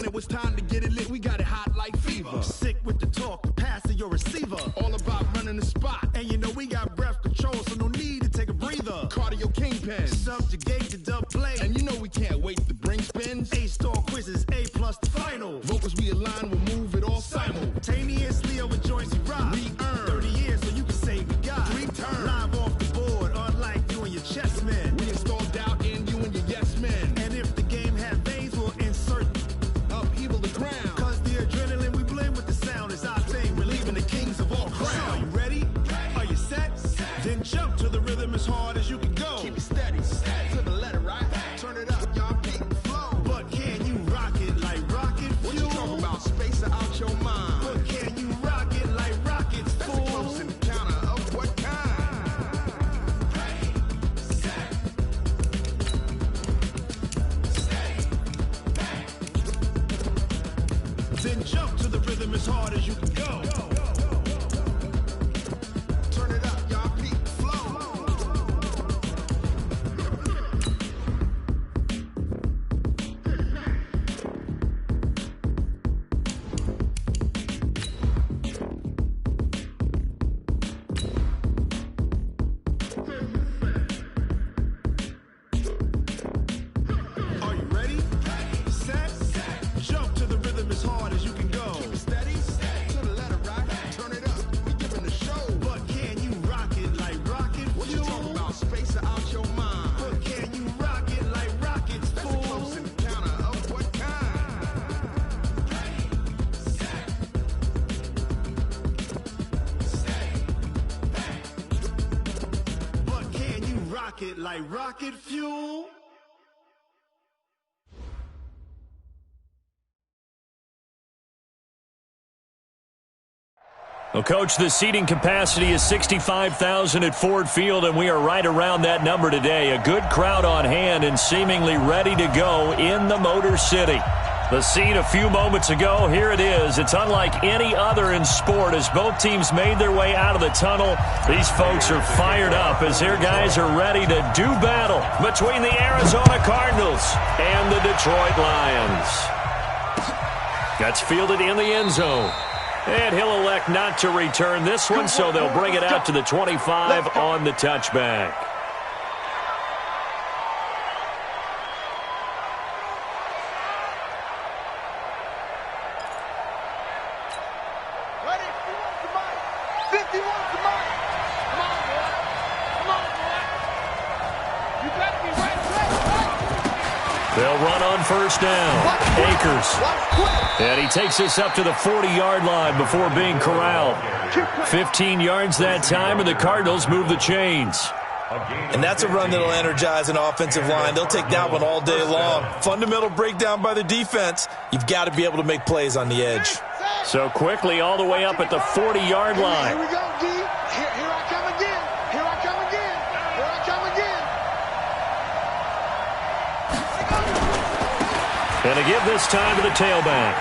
When it was time to get it lit, we got it hot like fever. Sick with the talk, the pass to your receiver. All about running the spot. And you know we got breath control, so no need to take a breather. Cardio kingpin, subjugate to dub play. And you know we can't wait to bring spins. A-star quizzes, A+ the final. Vocals we align, we'll move it all simultaneously over joints we rock. We earn 30 years, so you can say we got 3 turns. Live off the board, unlike you and your chess men. We install doubt in you and your yes men. And if the game had veins, we'll insert upheaval the ground. Cause the adrenaline we blend with the sound is our thing. We're leaving the kings of all crowns. So are you ready? Are you set? Then jump to the rhythm as hard as you can go. Keep it steady, to the letter, right? Turn it up, y'all keep the flow. But can you rock it like rocket fuel? What you talking about? Space out your mind. But can you rock it like rockets, fool? That's a close encounter of what kind? Then jump to the rhythm as hard as you can go. Turn it up, y'all keep the flow. Are you ready? Set? Jump to the rhythm as hard as you can go. Keep it steady, to the letter, right? Turn it up, we giving the show. But can you rock it like rocket fuel? What you talking about? Space out your mind. But can you rock it like rockets, fool? That's a close encounter of what kind? But can you rock it like rocket fuel? Well, Coach, the seating capacity is 65,000 at Ford Field, and we are right around that number today. A good crowd on hand and seemingly ready to go in the Motor City. The scene a few moments ago, here it is. It's unlike any other in sport as both teams made their way out of the tunnel. These folks are fired up as their guys are ready to do battle between the Arizona Cardinals and the Detroit Lions. That's fielded in the end zone. And he'll elect not to return this one, so they'll bring it out to the 25 on the touchback. Ready? 50 wants the mic. Come on, boy. Come on, boy. You better be ready. They'll run on first down. Akers. And he takes us up to the 40-yard line before being corralled. 15 yards that time, and the Cardinals move the chains. And that's a run that'll energize an offensive line. They'll take that one all day long. Fundamental breakdown by the defense. You've got to be able to make plays on the edge. So quickly all the way up at the 40-yard line. Here we go, D. Here I come again. Here I come again. Here I come again. And to give this time to the tailback.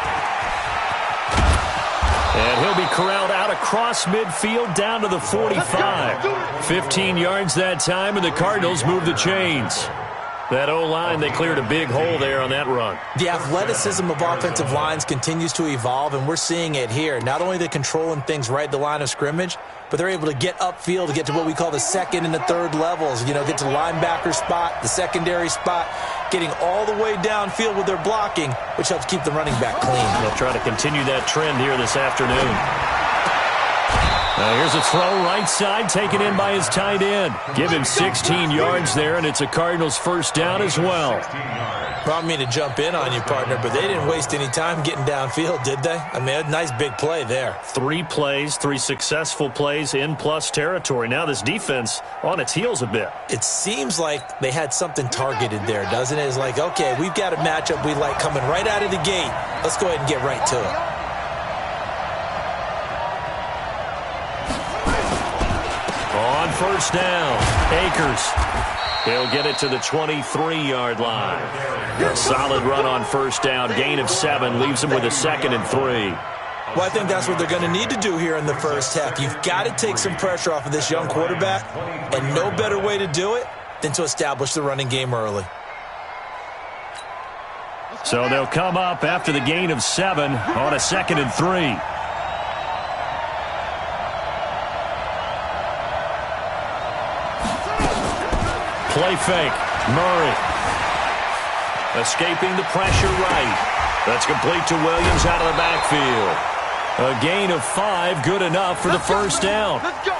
And he'll be corralled out across midfield down to the 45. 15 yards that time, and the Cardinals move the chains. That O-line, they cleared a big hole there on that run. The athleticism of offensive lines continues to evolve, and we're seeing it here. Not only are they controlling things right at the line of scrimmage, but they're able to get upfield to get to what we call the second and the third levels. You know, get to the linebacker spot, the secondary spot, getting all the way downfield with their blocking, which helps keep the running back clean. They'll try to continue that trend here this afternoon. Here's a throw right side taken in by his tight end. Give him 16 yards there, and it's a Cardinals first down as well. Brought me to jump in on you, partner, but they didn't waste any time getting downfield, did they? I mean, a nice big play there. 3 plays, 3 successful plays in plus territory. Now this defense on its heels a bit. It seems like they had something targeted there, doesn't it? It's like, okay, we've got a matchup we like coming right out of the gate. Let's go ahead and get right to it. On first down, Akers. He'll get it to the 23-yard line. A solid run on first down. Gain of 7 leaves him with a 2nd and 3. Well, I think that's what they're going to need to do here in the first half. You've got to take some pressure off of this young quarterback, and no better way to do it than to establish the running game early. So they'll come up after the gain of 7 on a 2nd and 3. Play fake. Murray. Escaping the pressure right. That's complete to Williams out of the backfield. A gain of 5, good enough for the first down. Let's go.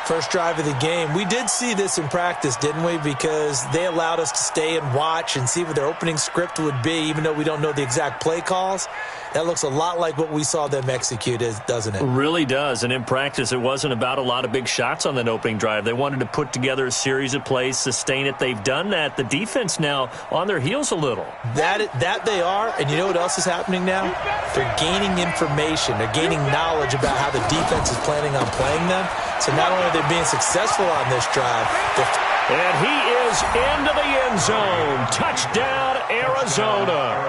First drive of the game. We did see this in practice, didn't we? Because they allowed us to stay and watch and see what their opening script would be, even though we don't know the exact play calls. That looks a lot like what we saw them execute, doesn't it? Really does. And in practice, it wasn't about a lot of big shots on that opening drive. They wanted to put together a series of plays, sustain it. They've done that. The defense now on their heels a little. That they are. And you know what else is happening now? They're gaining information. They're gaining knowledge about how the defense is planning on playing them. So not only are they being successful on this drive, and he is into the end zone. Touchdown, Arizona.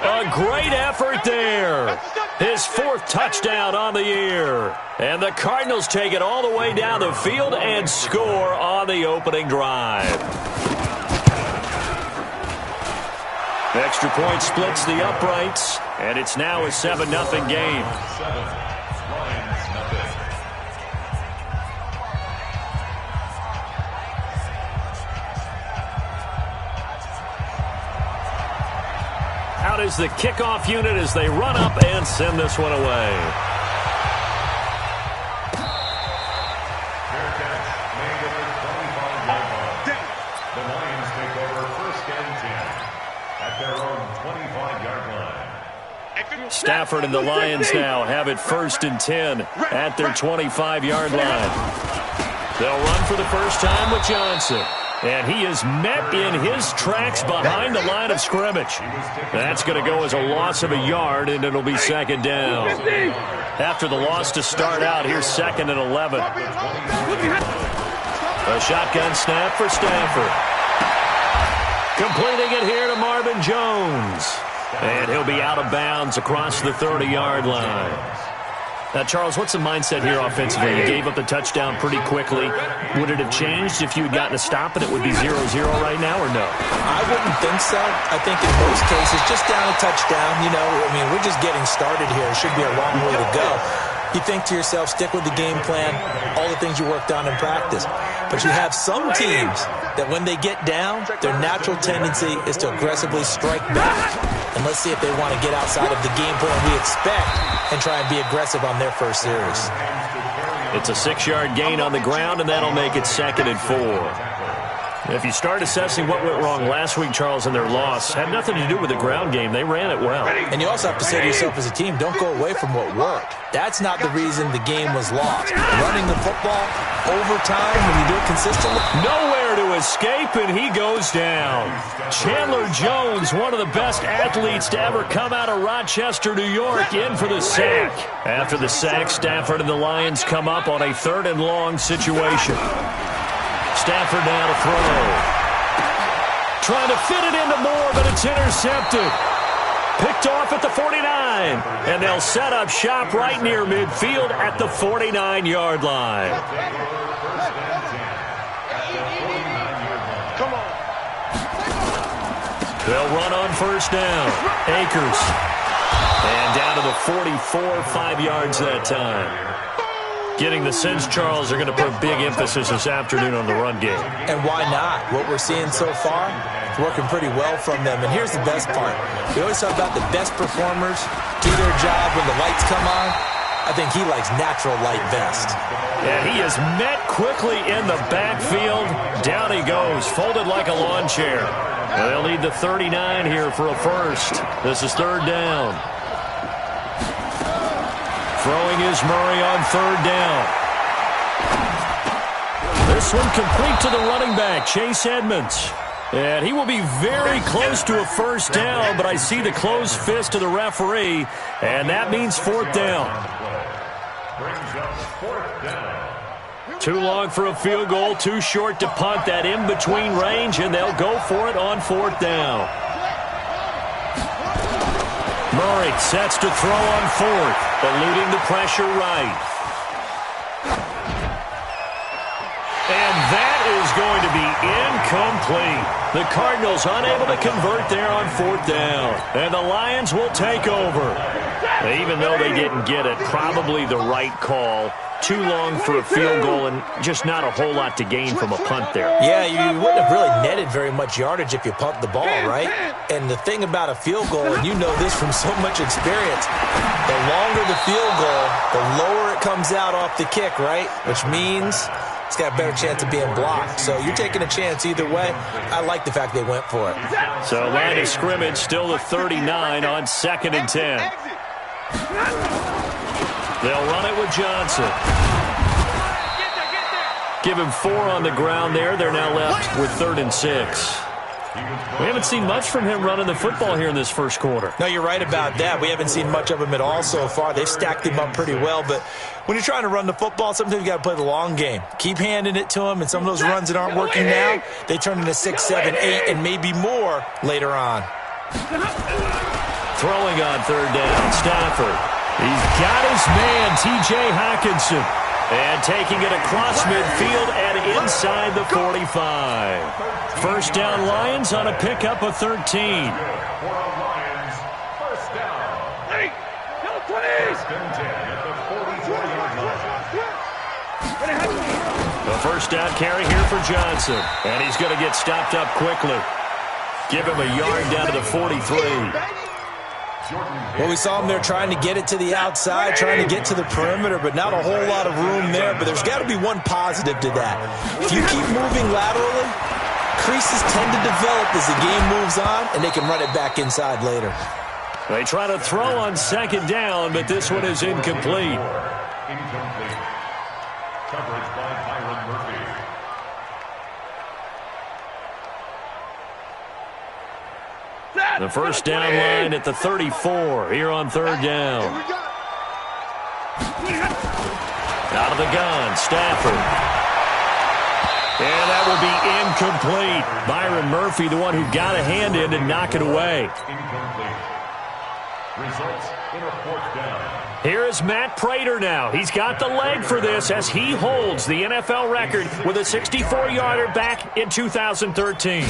A great effort there. His 4th touchdown on the year. And the Cardinals take it all the way down the field and score on the opening drive. Extra point splits the uprights, and it's now a 7-0 game. Out is the kickoff unit as they run up and send this one away. The Lions take over 1st and 10 at their own 25-yard line. Stafford and the Lions now have it 1st and 10 at their 25-yard line. They'll run for the first time with Johnson. And he is met in his tracks behind the line of scrimmage. That's going to go as a loss of a yard, and it'll be 2nd down. After the loss to start out, here's 2nd and 11. A shotgun snap for Stafford. Completing it here to Marvin Jones. And he'll be out of bounds across the 30-yard line. Now, Charles, what's the mindset here offensively? You gave up the touchdown pretty quickly. Would it have changed if you had gotten a stop and it would be 0-0 right now, or no? I wouldn't think so. I think in most cases, just down a touchdown, we're just getting started here. It should be a long way to go. You think to yourself, stick with the game plan, all the things you worked on in practice. But you have some teams that when they get down, their natural tendency is to aggressively strike back. And let's see if they want to get outside of the game plan we expect and try and be aggressive on their first series. It's a 6-yard gain on the ground, and that'll make it 2nd and 4. If you start assessing what went wrong last week, Charles, in their loss, had nothing to do with the ground game. They ran it well. And you also have to say to yourself as a team, don't go away from what worked. That's not the reason the game was lost. Running the football, overtime, when you do it consistently. Nowhere to escape, and he goes down. Chandler Jones, one of the best athletes to ever come out of Rochester, New York, in for the sack. After the sack, Stafford and the Lions come up on a 3rd and long situation. Stafford now to throw. Trying to fit it into Moore, but it's intercepted. Picked off at the 49. And they'll set up shop right near midfield at the 49-yard line. Come on. They'll run on 1st down. Akers. And down to the 44, 5 yards that time. Getting the sense, Charles, they're going to put big emphasis this afternoon on the run game. And why not? What we're seeing so far, it's working pretty well from them. And here's the best part. We always talk about the best performers do their job when the lights come on. I think he likes natural light best. And he is met quickly in the backfield. Down he goes, folded like a lawn chair. They'll need the 39 here for a first. This is 3rd down. Throwing is Murray on 3rd down. This one complete to the running back, Chase Edmonds. And he will be very close to a first down, but I see the closed fist of the referee, and that means 4th down. Too long for a field goal, too short to punt. That in-between range, and they'll go for it on 4th down. Murray sets to throw on 4th, eluding the pressure right. And that is going to be Incomplete. The Cardinals unable to convert there on 4th down. And the Lions will take over. Even though they didn't get it, probably the right call. Too long for a field goal and just not a whole lot to gain from a punt there. Yeah, you wouldn't have really netted very much yardage if you pumped the ball, right? And the thing about a field goal, and you know this from so much experience, the longer the field goal, the lower it comes out off the kick, right? Which means it's got a better chance of being blocked. So you're taking a chance either way. I like the fact they went for it. So line of scrimmage still the 39 on 2nd and 10. They'll run it with Johnson. Give him 4 on the ground there. They're now left with 3rd and 6. We haven't seen much from him running the football here in this first quarter. No, you're right about that. We haven't seen much of him at all so far. They've stacked him up pretty well, but when you're trying to run the football, sometimes you got to play the long game. Keep handing it to him, and some of those runs that aren't working now, they turn into 6, 7, 8, and maybe more later on. Throwing on 3rd down, Stafford. He's got his man, T.J. Hockenson. And taking it across midfield and inside the 45. First down Lions on a pickup of 13. First down. Hey, yellow 20. First and 10 at the 44-yard line. The first down carry here for Johnson. And he's going to get stopped up quickly. Give him a yard down to the 43. Well, we saw him there trying to get it to the outside, trying to get to the perimeter, but not a whole lot of room there. But there's got to be one positive to that. If you keep moving laterally, creases tend to develop as the game moves on, and they can run it back inside later. They try to throw on 2nd down, but this one is incomplete. Incomplete. Coverage by Byron Murphy. The first down line at the 34 here on 3rd down. Out of the gun, Stafford. And that will be incomplete. Byron Murphy, the one who got a hand in and knock it away. Incomplete. Results in a 4th down. Here is Matt Prater now. He's got the leg for this as he holds the NFL record with a 64-yarder back in 2013.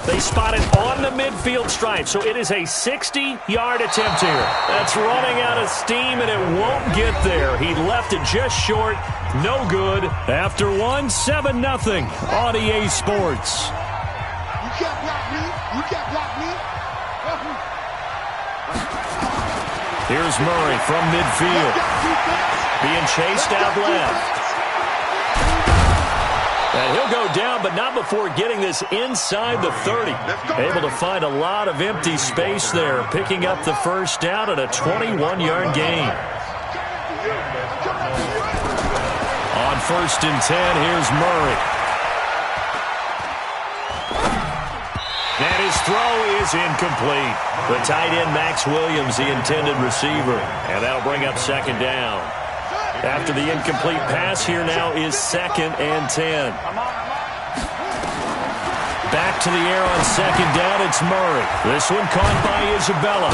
They spot it on the midfield stripe, so it is a 60-yard attempt here. That's running out of steam, and it won't get there. He left it just short. No good. After one, 7-0 on EA Sports. You can't block me. You can't block me. Here's Murray from midfield. Being chased out left. And he'll go down, but not before getting this inside the 30. Able to find a lot of empty space there, picking up the first down at a 21-yard gain. On 1st and 10, here's Murray. And his throw is incomplete. The tight end, Max Williams, the intended receiver. And that'll bring up 2nd down. After the incomplete pass, here now is 2nd and 10. Back to the air on 2nd down, it's Murray. This one caught by Isabella.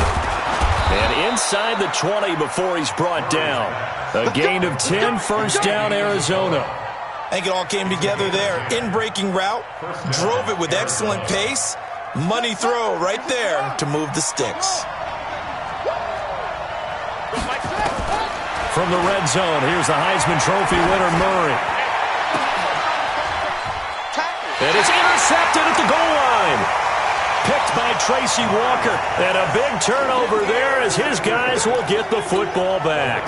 And inside the 20 before he's brought down. A gain of 10, first down, Arizona. I think it all came together there. In-breaking route, drove it with excellent pace. Money throw right there to move the sticks. From the red zone, here's the Heisman Trophy winner, Murray. And it's intercepted at the goal line. Picked by Tracy Walker. And a big turnover there as his guys will get the football back.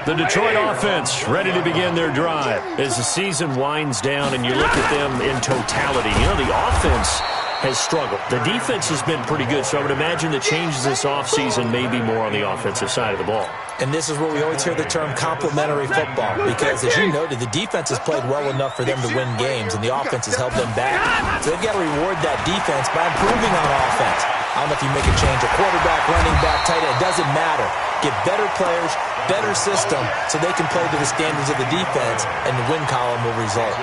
The Detroit offense ready to begin their drive. As the season winds down and you look at them in totality, you know, the offense has struggled. The defense has been pretty good, so I would imagine the changes this offseason may be more on the offensive side of the ball. And this is where we always hear the term complementary football, because as you noted, the defense has played well enough for them to win games, and the offense has held them back. So they've got to reward that defense by improving on offense. I don't know if you make a change, a quarterback, running back, tight end, it doesn't matter. Get better players, better system, so they can play to the standards of the defense, and the win column will result.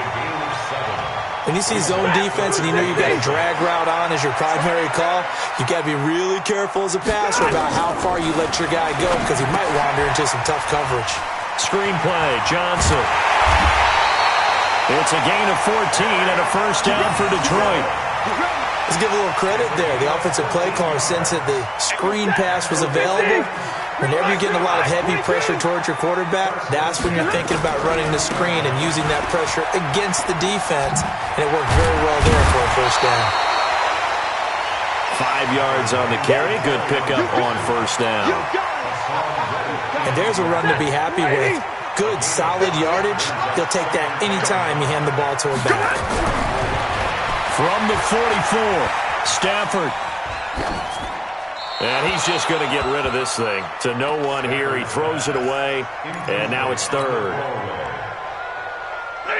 When you see zone defense and you know you've got a drag route on as your primary call, you've got to be really careful as a passer about how far you let your guy go, because he might wander into some tough coverage. Screen play, Johnson. It's a gain of 14 and a first down for Detroit. Let's give a little credit there. The offensive play caller sensed that the screen pass was available. Whenever you're getting a lot of heavy pressure towards your quarterback, that's when you're thinking about running the screen and using that pressure against the defense. And it worked very well there for a first down. 5 yards on the carry. Good pickup on first down. And there's a run to be happy with. Good, solid yardage. He'll take that anytime you hand the ball to him back. From the 44, Stafford. And he's just going to get rid of this thing. To no one here. He throws it away, and now it's third.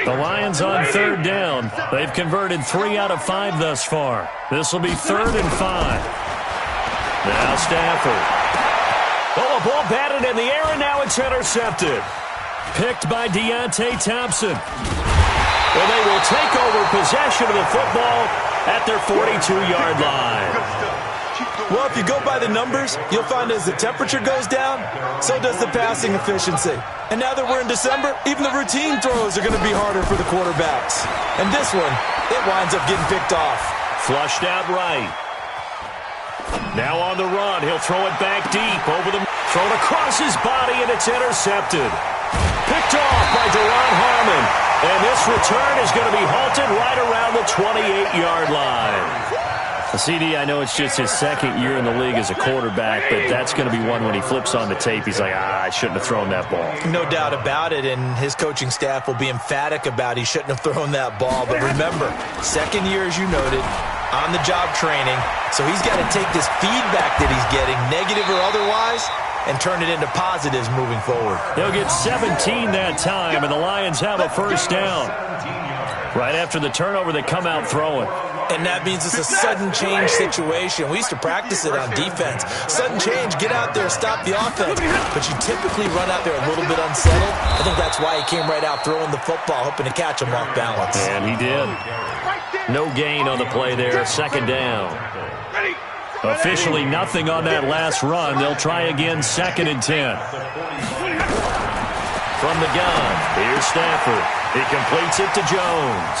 The Lions on third down. They've converted 3 out of 5 thus far. This will be 3rd and 5. Now Stafford. Oh, a ball batted in the air, and now it's intercepted. Picked by Deontay Thompson. Well, they will take over possession of the football at their 42-yard line. Well, if you go by the numbers, you'll find as the temperature goes down, so does the passing efficiency. And now that we're in December, even the routine throws are going to be harder for the quarterbacks. And this one, it winds up getting picked off. Flushed out right. Now on the run, he'll throw it back deep over the... Thrown across his body, and it's intercepted. Picked off by Deron Harmon. And this return is going to be halted right around the 28-yard line. CD, I know it's just his 2nd year in the league as a quarterback, but that's going to be one when he flips on the tape. He's like, I shouldn't have thrown that ball. No doubt about it, and his coaching staff will be emphatic about he shouldn't have thrown that ball. But remember, 2nd year, as you noted, on-the-job training, so he's got to take this feedback that he's getting, negative or otherwise, and turn it into positives moving forward. They'll get 17 that time, and the Lions have a first down. Right after the turnover, they come out throwing. And that means it's a sudden change situation. We used to practice it on defense. Sudden change, get out there, stop the offense. But you typically run out there a little bit unsettled. I think that's why he came right out throwing the football, hoping to catch him off balance. And he did. No gain on the play there, 2nd down. Officially nothing on that last run. They'll try again, 2nd and 10. From the gun, here's Stafford. He completes it to Jones.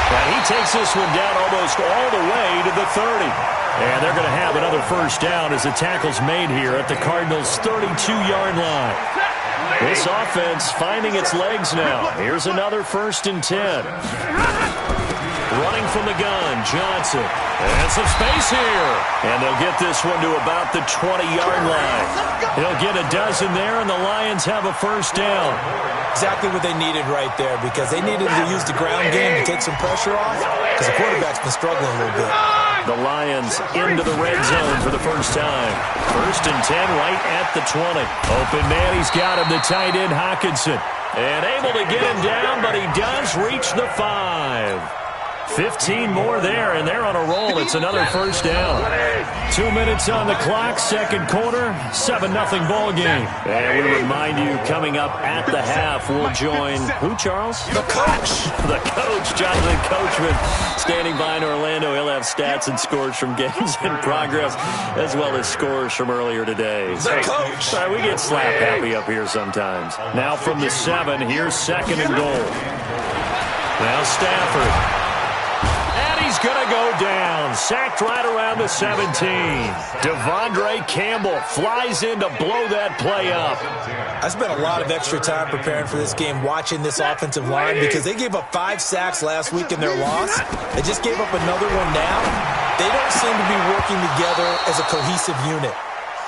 And he takes this one down almost all the way to the 30. And they're going to have another first down as the tackle's made here at the Cardinals' 32-yard line. This offense finding its legs now. Here's another 1st and 10. Running from the gun, Johnson. And some space here. And they'll get this one to about the 20-yard line. He'll get a dozen there, and the Lions have a first down. Exactly what they needed right there, because they needed to use the ground game to take some pressure off, because the quarterback's been struggling a little bit. The Lions into the red zone for the first time. 1st and 10 right at the 20. Open man, he's got him, the tight end Hockenson. And able to get him down, but he does reach the 5. 15 more there, and they're on a roll. It's another first down. 2 minutes on the clock, 2nd quarter, 7-0 ball game. And we remind you, coming up at the half, we'll join who, Charles? The coach. The coach, Jonathan Coachman, standing by in Orlando. He'll have stats and scores from games in progress, as well as scores from earlier today. The coach. Sorry, we get slap happy up here sometimes. Now from the 7, here's 2nd and goal. Now Stafford. He's going to go down. Sacked right around the 17. Devondre Campbell flies in to blow that play up. I spent a lot of extra time preparing for this game, watching this offensive line, because they gave up 5 sacks last week in their loss. They just gave up another one now. They don't seem to be working together as a cohesive unit.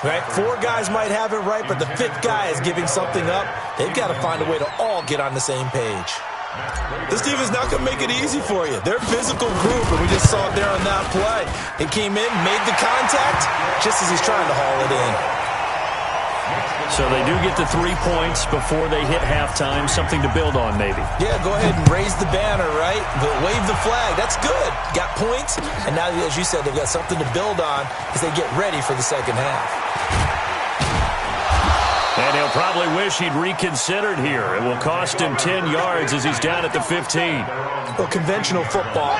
Right? 4 guys might have it right, but the 5th guy is giving something up. They've got to find a way to all get on the same page. This team is not going to make it easy for you. They're a physical group, and we just saw it there on that play. He came in, made the contact, just as he's trying to haul it in. So they do get the 3 points before they hit halftime, something to build on maybe. Yeah, go ahead and raise the banner, right? But wave the flag. That's good. Got points, and now, as you said, they've got something to build on as they get ready for the second half. And he'll probably wish he'd reconsidered here. It will cost him 10 yards as he's down at the 15. Well, conventional football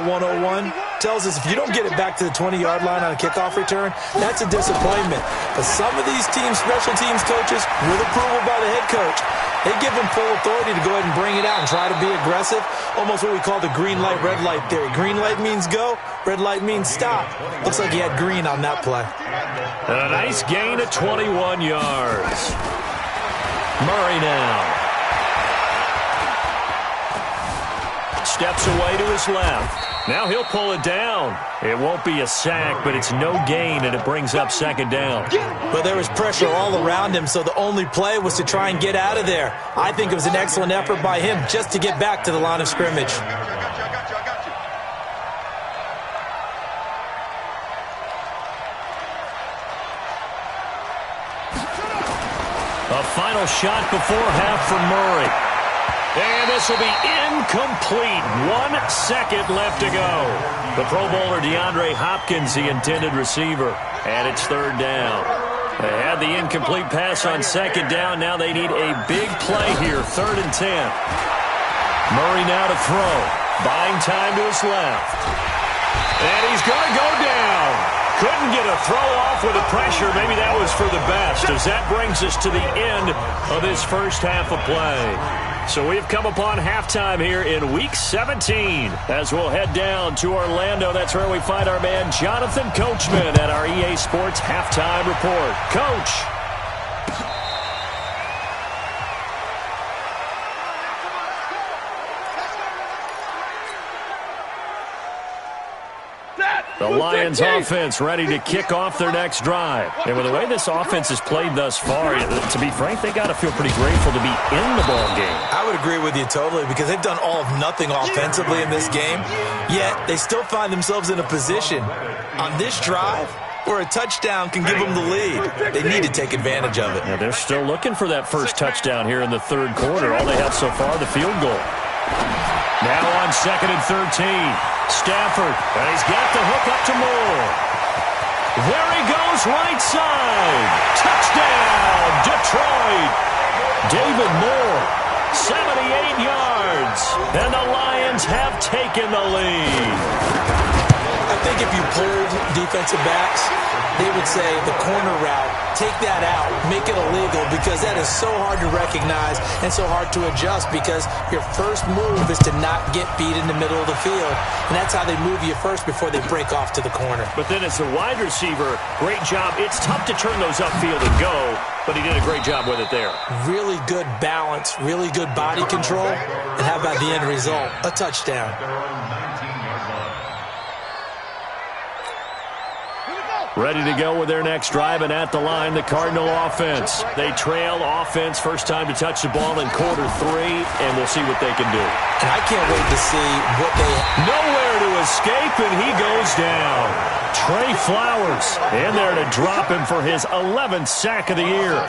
101, tells us if you don't get it back to the 20-yard line on a kickoff return, that's a disappointment. But some of these teams, special teams coaches, with approval by the head coach, they give them full authority to go ahead and bring it out and try to be aggressive, almost what we call the green light, red light theory. Green light means go, red light means stop. Looks like he had green on that play. And a nice gain of 21 yards. Murray now. Steps away to his left. Now he'll pull it down. It won't be a sack, but it's no gain, and it brings up second down. But there was pressure all around him, so the only play was to try and get out of there. I think it was an excellent effort by him just to get back to the line of scrimmage. A final shot before half for Murray. And this will be incomplete. 1 second left to go. The Pro Bowler DeAndre Hopkins, the intended receiver. And it's third down. They had the incomplete pass on second down. Now they need a big play here. 3rd and 10. Murray now to throw. Buying time to his left. And he's going to go down. Couldn't get a throw off with the pressure. Maybe that was for the best, as that brings us to the end of this first half of play. So we've come upon halftime here in Week 17 as we'll head down to Orlando. That's where we find our man Jonathan Coachman at our EA Sports Halftime Report. Coach. The Lions offense ready to kick off their next drive. And with the way this offense has played thus far, to be frank, they got to feel pretty grateful to be in the ball game. I would agree with you totally, because they've done all of nothing offensively in this game, yet they still find themselves in a position on this drive where a touchdown can give them the lead. They need to take advantage of it. Yeah, they're still looking for that first touchdown here in the third quarter. All they have so far, the field goal. Now on 2nd and 13. Stafford, and he's got the hook up to Moore. There he goes, right side. Touchdown, Detroit. David Moore, 78 yards. And the Lions have taken the lead. I think if you pulled defensive backs, they would say the corner route, take that out, make it illegal, because that is so hard to recognize and so hard to adjust, because your first move is to not get beat in the middle of the field. And that's how they move you first before they break off to the corner. But then as a wide receiver, great job. It's tough to turn those upfield and go, but he did a great job with it there. Really good balance, really good body control, and how about the end result? A touchdown. Ready to go with their next drive, and at the line, the Cardinal offense. They trail offense, first time to touch the ball in quarter 3, and we'll see what they can do. And I can't wait to see what they... Nowhere to escape, and he goes down. Trey Flowers in there to drop him for his 11th sack of the year.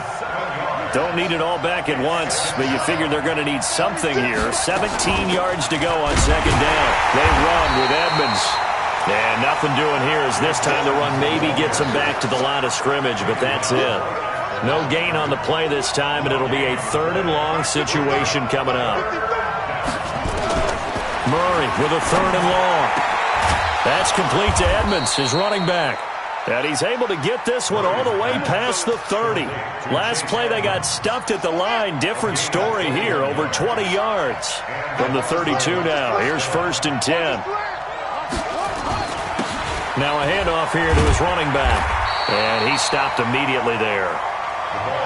Don't need it all back at once, but you figure they're going to need something here. 17 yards to go on second down. They run with Edmonds. And nothing doing here as this time the run maybe gets him back to the line of scrimmage, but that's it. No gain on the play this time, and it'll be a 3rd and long situation coming up. Murray with a 3rd and long. That's complete to Edmonds, his running back. And he's able to get this one all the way past the 30. Last play they got stuffed at the line. Different story here, over 20 yards from the 32 now. Here's 1st and 10. Now a handoff here to his running back. And he stopped immediately there.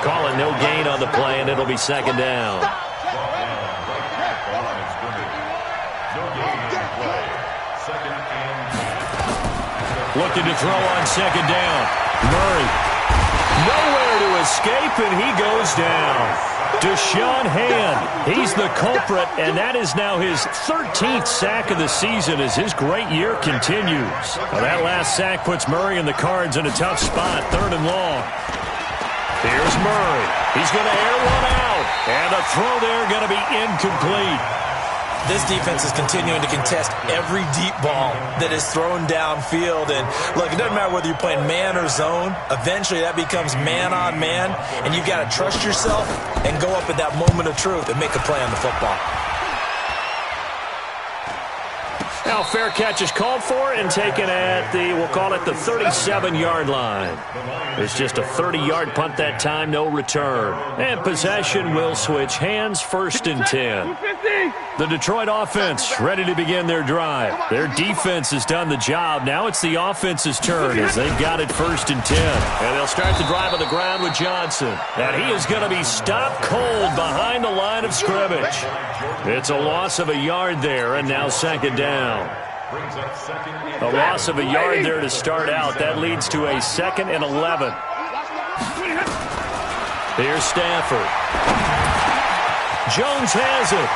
Calling no gain on the play, and it'll be second down. Looking to throw on second down. Murray. Nowhere to escape, and he goes down. Deshaun Hand, he's the culprit, and that is now his 13th sack of the season as his great year continues. Well, that last sack puts Murray and the Cards in a tough spot, 3rd and long. Here's Murray. He's going to air one out, and the throw there going to be incomplete. This defense is continuing to contest every deep ball that is thrown downfield. And look, it doesn't matter whether you're playing man or zone. Eventually that becomes man on man, and you've got to trust yourself and go up at that moment of truth and make a play on the football. Now fair catch is called for and taken at the, we'll call it the 37-yard line. It's just a 30-yard punt that time, no return. And possession will switch hands, 1st and 10. The Detroit offense ready to begin their drive. Their defense has done the job. Now it's the offense's turn as they've got it 1st and 10. And they'll start the drive on the ground with Johnson. And he is going to be stopped cold behind the line of scrimmage. It's a loss of a yard there, and now 2nd down. A loss of a yard there to start out. That leads to a 2nd and 11. Here's Stafford. Jones has it.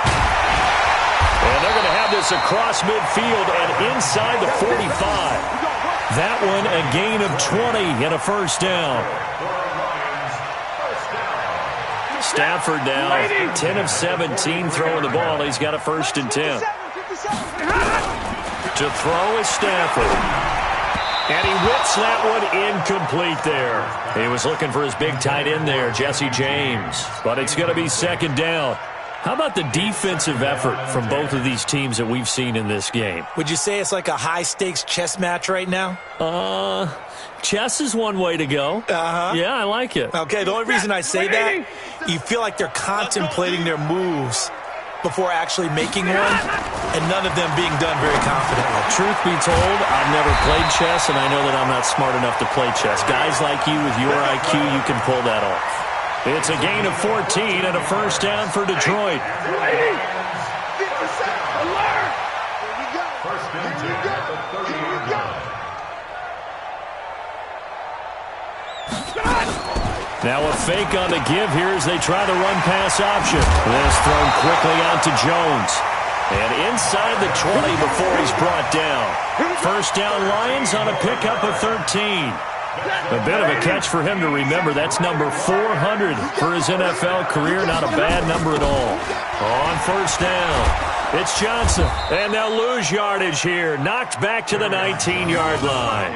And they're going to have this across midfield and inside the 45. That one a gain of 20 and a 1st down. Stafford now 10 of 17 throwing the ball. He's got a 1st and 10. To throw is Stafford. And he whips that one incomplete there. He was looking for his big tight end there, Jesse James. But it's going to be 2nd down. How about the defensive effort from both of these teams that we've seen in this game? Would you say it's like a high-stakes chess match right now? Chess is one way to go. Yeah, I like it. Okay, the only reason I say that, you feel like they're contemplating their moves before actually making one, and none of them being done very confidently. Truth be told, I've never played chess, and I know that I'm not smart enough to play chess. Guys like you with your IQ, you can pull that off. It's a gain of 14 and a 1st down for Detroit. Now a fake on the give here as they try the run-pass option. This thrown quickly out to Jones. And inside the 20 before he's brought down. 1st down Lions on a pickup of 13. A bit of a catch for him to remember. That's number 400 for his NFL career. Not a bad number at all. On 1st down, it's Johnson. And they'll lose yardage here. Knocked back to the 19-yard line.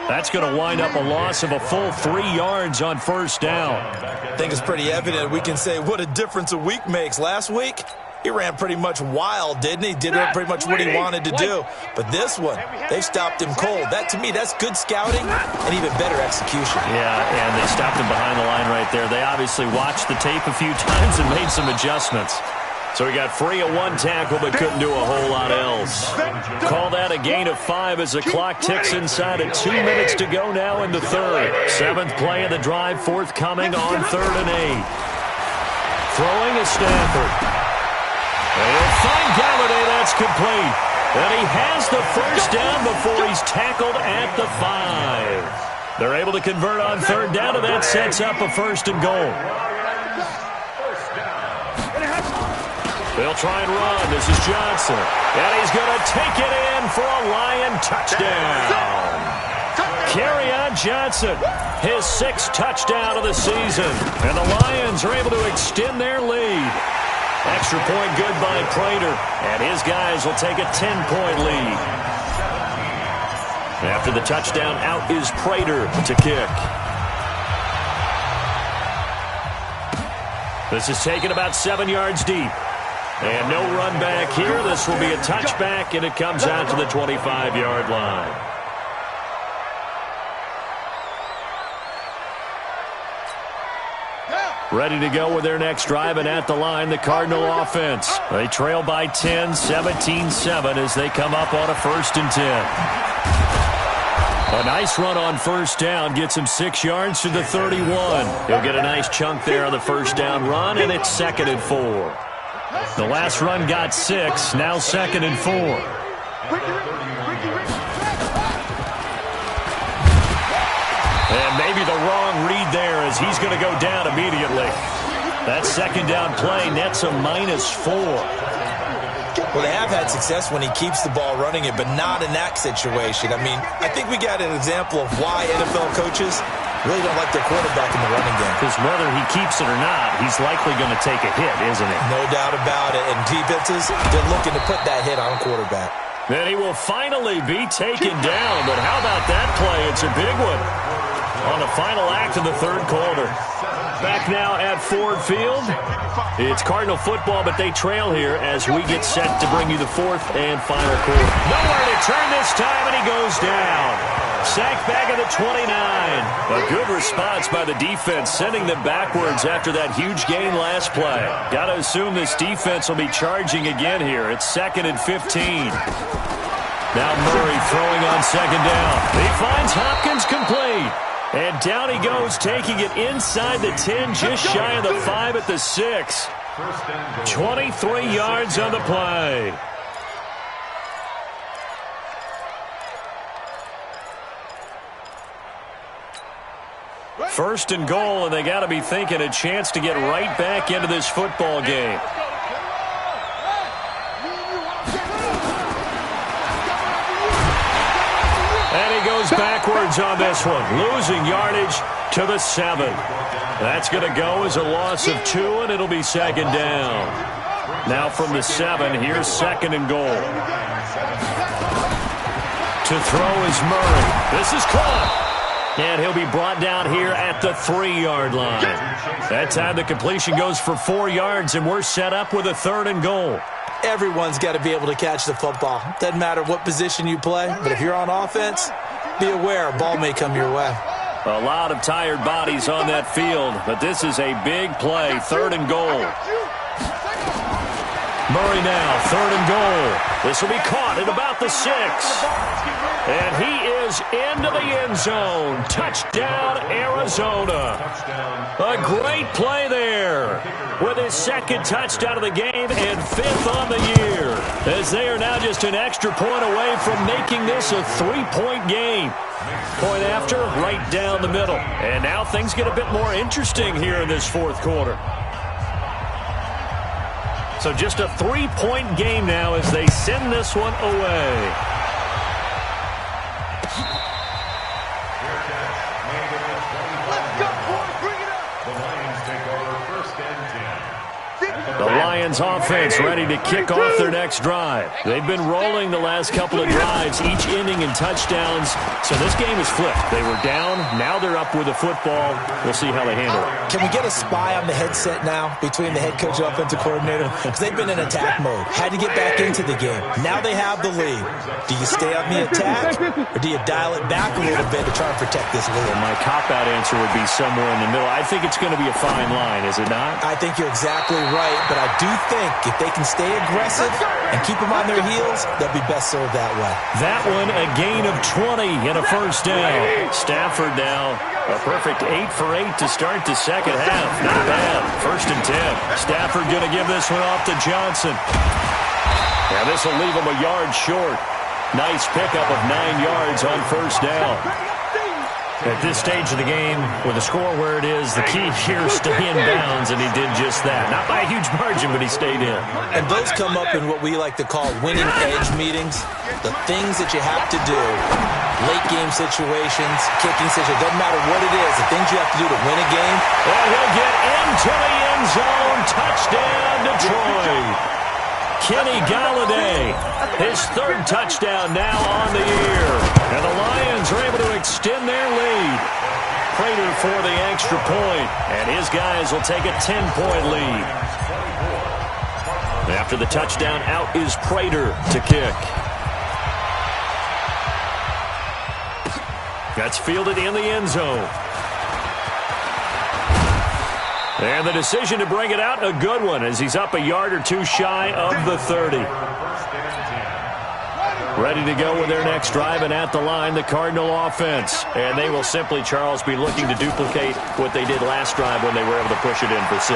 That's going to wind up a loss of a full 3 yards on 1st down. I think it's pretty evident. We can say what a difference a week makes. Last week, he ran pretty much wild, didn't he? Did pretty much what he wanted to do. But this one, they stopped him cold. That, to me, that's good scouting and even better execution. Yeah, and they stopped him behind the line right there. They obviously watched the tape a few times and made some adjustments. So he got free of 1 tackle but couldn't do a whole lot else. Call that a gain of 5 as the clock ticks inside of 2 minutes to go now in the 3rd. 7th play of the drive forthcoming on 3rd and 8. Throwing is Stafford. And he'll find Galladay. That's complete. And he has the 1st down before he's tackled at the 5. They're able to convert on 3rd down, and that sets up a 1st and goal. They'll try and run. This is Johnson. And he's going to take it in for a Lion touchdown. Kerryon Johnson, his 6th touchdown of the season. And the Lions are able to extend their lead. Extra point good by Prater. And his guys will take a 10-point lead. After the touchdown, out is Prater to kick. This is taken about 7 yards deep. And no run back here. This will be a touchback, and it comes out to the 25-yard line. Ready to go with their next drive, and at the line, the Cardinal offense. They trail by 10, 17-7 as they come up on a 1st and 10. A nice run on 1st down gets him 6 yards to the 31. He'll get a nice chunk there on the 1st down run, and it's 2nd and 4. The last run got 6, now 2nd and 4. And maybe the wrong read there as he's going to go down immediately. That 2nd down play nets a -4. Well, they have had success when he keeps the ball running it, but not in that situation. I mean, I think we got an example of why NFL coaches really don't like their quarterback in the running game. Because whether he keeps it or not, he's likely going to take a hit, isn't he? No doubt about it. And defenses, they're looking to put that hit on quarterback. Then he will finally be taken down. But how about that play? It's a big one. on the final act of the third quarter. Back now at Ford Field. It's Cardinal football, but they trail here as we get set to bring you the fourth and final quarter. Nowhere to turn this time, and he goes down. Sacked back at the 29. A good response by the defense, sending them backwards after that huge gain last play. Got to assume this defense will be charging again here. It's 2nd and 15. Now Murray throwing on second down. He finds Hopkins complete. And down he goes, taking it inside the 10, just shy of the 5 at the 6. 23 yards on the play. First and goal, and they got to be thinking a chance to get right back into this football game. And he goes backwards on this one, losing yardage to the 7. That's going to go as a loss of 2, and it'll be second down. Now from the 7, here's second and goal. To throw is Murray. This is caught. And he'll be brought down here at the 3-yard line. That time the completion goes for 4 yards, and we're set up with a 3rd and goal. Everyone's got to be able to catch the football. Doesn't matter what position you play, but if you're on offense, be aware a ball may come your way. A lot of tired bodies on that field, but this is a big play, 3rd and goal. Murray now, 3rd and goal. This will be caught at about the 6. And he is into the end zone. Touchdown, Arizona. A great play there with his 2nd touchdown of the game and 5th on the year, as they are now just an extra point away from making this a 3-point game. Point after, right down the middle. And now things get a bit more interesting here in this 4th quarter. So just a 3-point game now as they send this one away. The Lions offense ready to kick off their next drive. They've been rolling the last couple of drives, each ending in touchdowns. So this game is flipped. They were down. Now they're up with the football. We'll see how they handle it. Can we get a spy on the headset now between the head coach and offensive coordinator? Because they've been in attack mode. Had to get back into the game. Now they have the lead. Do you stay on the attack, or do you dial it back a little bit to try and protect this lead? Well, my cop-out answer would be somewhere in the middle. I think it's going to be a fine line, is it not? I think you're exactly right. But I do think if they can stay aggressive and keep them on their heels, they'll be best served that way. That one, a gain of 20 and a first down. Stafford now, a perfect 8 for 8 to start the second half. Not bad. 1st and 10. Stafford going to give this one off to Johnson. Now this will leave him a yard short. Nice pickup of 9 yards on first down. At this stage of the game, with the score where it is, the key here is stay in bounds, and he did just that. Not by a huge margin, but he stayed in. And those come up in what we like to call winning edge meetings. The things that you have to do, late game situations, kicking situations, doesn't matter what it is, the things you have to do to win a game. And he'll get into the end zone. Touchdown, Detroit. Kenny Galladay, his 3rd touchdown now on the year. And the Lions are able to extend their lead. Prater for the extra point, and his guys will take a 10-point lead. After the touchdown, out is Prater to kick. That's fielded in the end zone. And the decision to bring it out, a good one, as he's up a yard or 2 shy of the 30. Ready to go with their next drive, and at the line, the Cardinal offense. And they will simply, Charles, be looking to duplicate what they did last drive when they were able to push it in for 6.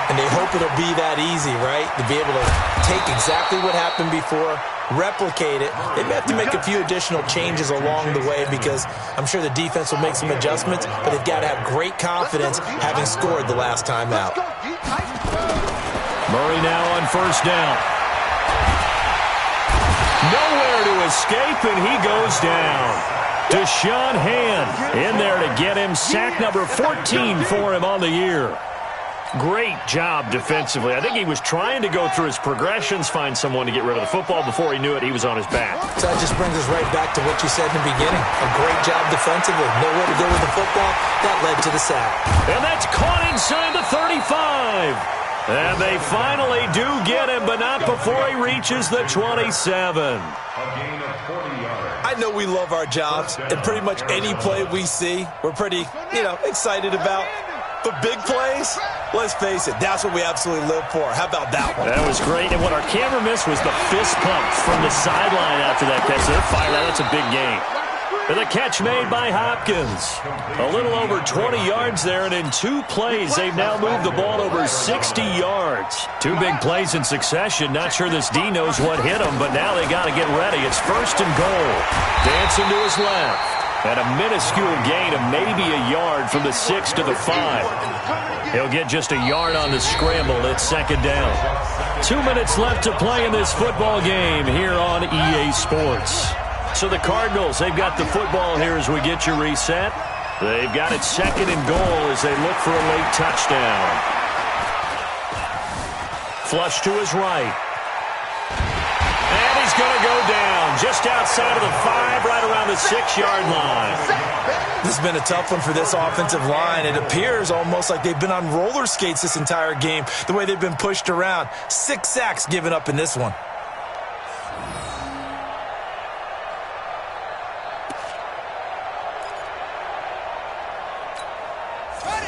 And they hope it'll be that easy, right? To be able to take exactly what happened before, replicate it. They may have to make a few additional changes along the way because I'm sure the defense will make some adjustments, but they've got to have great confidence having scored the last time out. Murray now on first down. Nowhere to escape, and he goes down. Deshaun Hand in there to get him. Sack number 14 for him on the year. Great job defensively. I think he was trying to go through his progressions, find someone to get rid of the football. Before he knew it, he was on his back. So that just brings us right back to what you said in the beginning. A great job defensively. Nowhere to go with the football. That led to the sack. And that's caught inside the 35. And they finally do get him, but not before he reaches the 27. A gain of 40 yards. I know we love our jobs, and pretty much any play we see, we're pretty, excited about. But big plays, let's face it, that's what we absolutely live for. How about that one? That was great. And what our camera missed was the fist pump from the sideline after that catch. They're fired out. That's a big gain. And the catch made by Hopkins. A little over 20 yards there, and in 2 plays, they've now moved the ball over 60 yards. 2 big plays in succession. Not sure this D knows what hit him, but now they got to get ready. It's 1st and goal. Dancing to his left. And a minuscule gain of maybe a yard from the 6 to the 5. He'll get just a yard on the scramble. It's 2nd down. 2 minutes left to play in this football game here on EA Sports. So the Cardinals, they've got the football here as we get you reset. They've got it 2nd and goal as they look for a late touchdown. Flush to his right. And he's going to go down just outside of the 5, right around the 6-yard line. This has been a tough one for this offensive line. It appears almost like they've been on roller skates this entire game, the way they've been pushed around. 6 sacks given up in this one.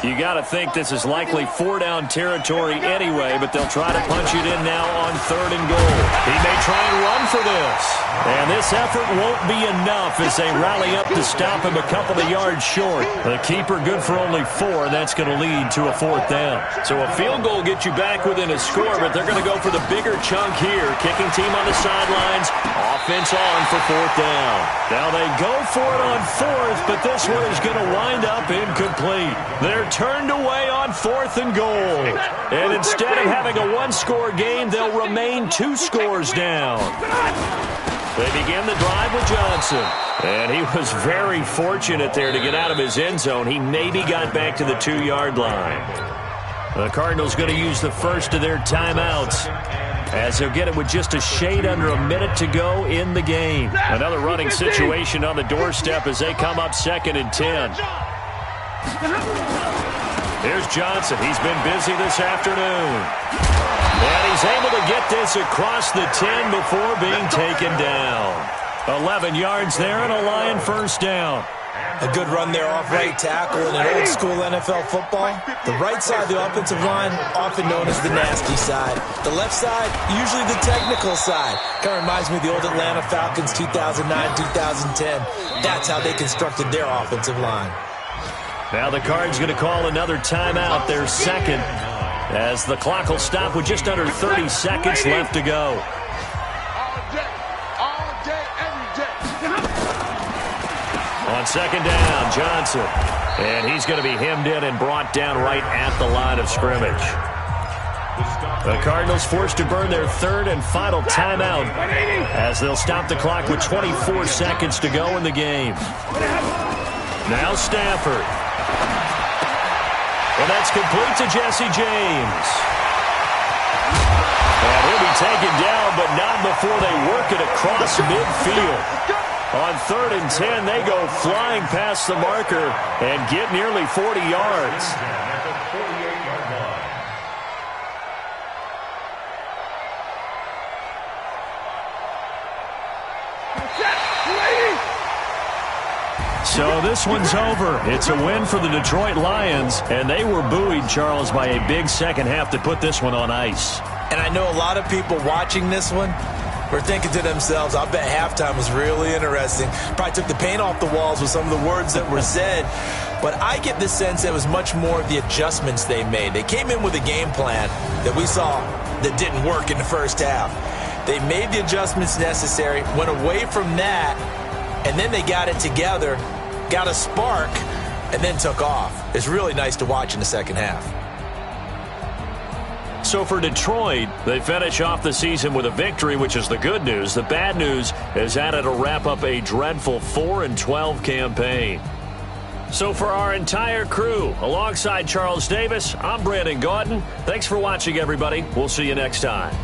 You got to think this is likely 4-down territory anyway, but they'll try to punch it in now on 3rd and goal. He may try and run for this. And this effort won't be enough as they rally up to stop him a couple of yards short. The keeper good for only 4, and that's going to lead to a 4th down. So a field goal gets you back within a score, but they're going to go for the bigger chunk here. Kicking team on the sidelines. Offense on for 4th down. Now they go for it on 4th, but this one is going to wind up incomplete. They're turned away on 4th and goal. And instead of having a 1-score game, they'll remain 2 scores down. They begin the drive with Johnson. And he was very fortunate there to get out of his end zone. He maybe got back to the 2-yard line. The Cardinals going to use the first of their timeouts as they'll get it with just a shade under a minute to go in the game. Another running situation on the doorstep as they come up 2nd and 10. Here's Johnson. He's been busy this afternoon. And he's able to get this across the 10 before being taken down. 11 yards there and a Lion 1st down. A good run there off right tackle in an old-school NFL football. The right side of the offensive line, often known as the nasty side. The left side, usually the technical side. Kind of reminds me of the old Atlanta Falcons 2009-2010. That's how they constructed their offensive line. Now the Cards going to call another timeout, their 2nd, as the clock will stop with just under 30 seconds left to go. On 2nd down, Johnson. And he's going to be hemmed in and brought down right at the line of scrimmage. The Cardinals forced to burn their 3rd and final timeout as they'll stop the clock with 24 seconds to go in the game. Now Stafford. And that's complete to Jesse James. And he'll be taken down, but not before they work it across midfield. On 3rd and 10, they go flying past the marker and get nearly 40 yards. So this one's over. It's a win for the Detroit Lions, and they were buoyed, Charles, by a big second half to put this one on ice. And I know a lot of people watching this one were thinking to themselves, I bet halftime was really interesting. Probably took the paint off the walls with some of the words that were said. But I get the sense that it was much more of the adjustments they made. They came in with a game plan that we saw that didn't work in the first half. They made the adjustments necessary, went away from that, and then they got it together, got a spark, and then took off. It's really nice to watch in the second half. So for Detroit, they finish off the season with a victory, which is the good news. The bad news is that it'll wrap up a dreadful 4-12 campaign. So for our entire crew, alongside Charles Davis, I'm Brandon Gaudin. Thanks for watching, everybody. We'll see you next time.